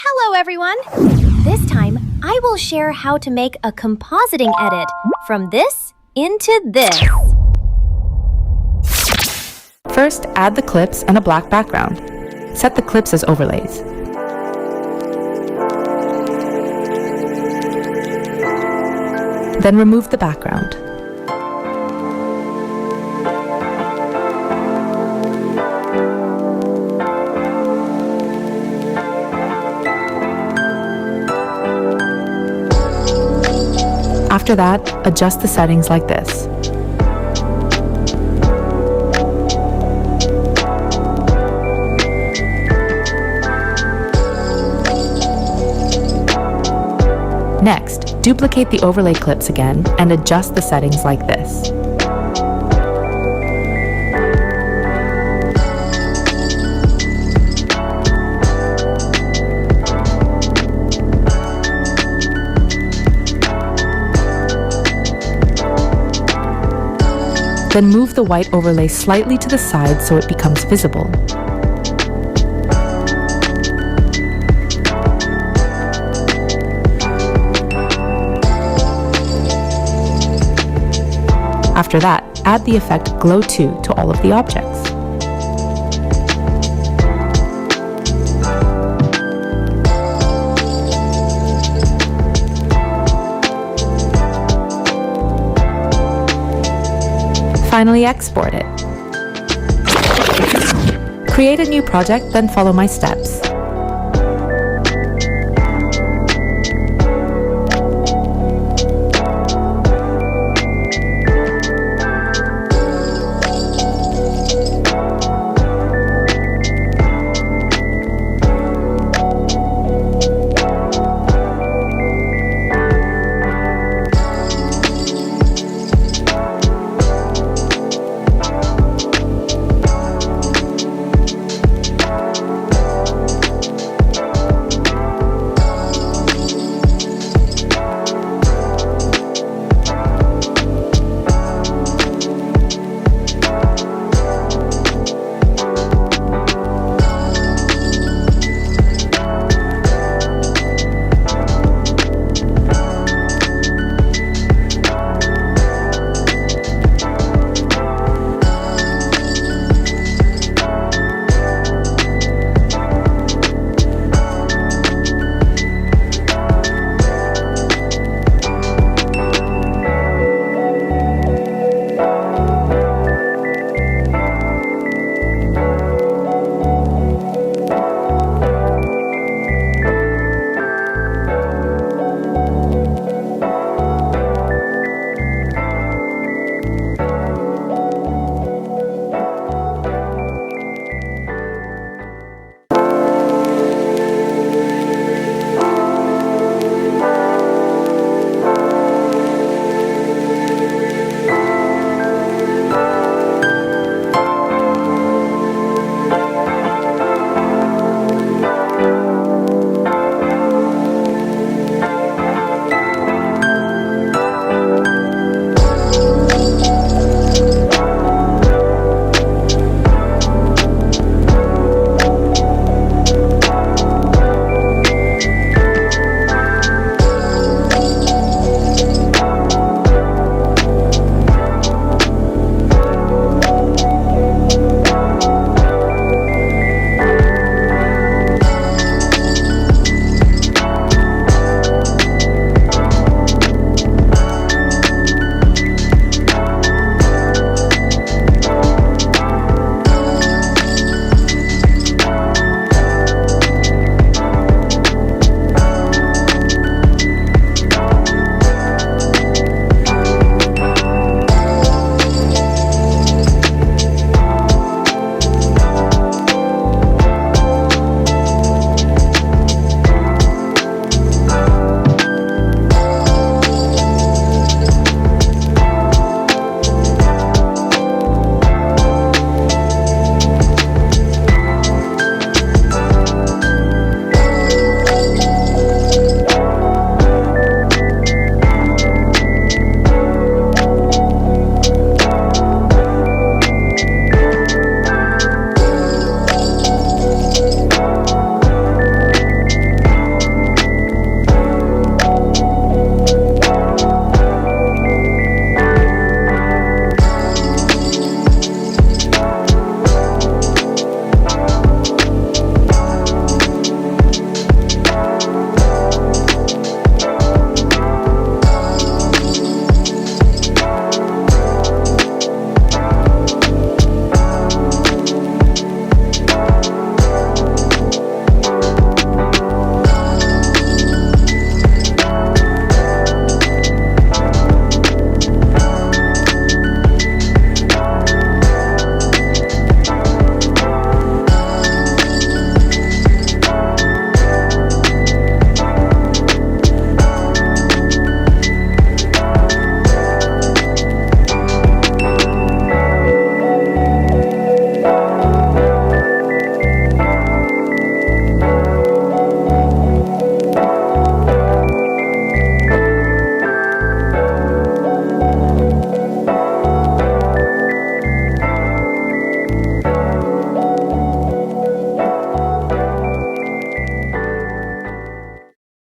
Hello everyone! This time, I will share how to make a compositing edit from this into this. First, add the clips and a black background. Set the clips as overlays. Then remove the background. After that, adjust the settings like this. Next, duplicate the overlay clips again and adjust the settings like this. Then move the white overlay slightly to the side so it becomes visible. After that, add the effect Glow 2 to all of the objects. Finally, export it. Create a new project, then follow my steps.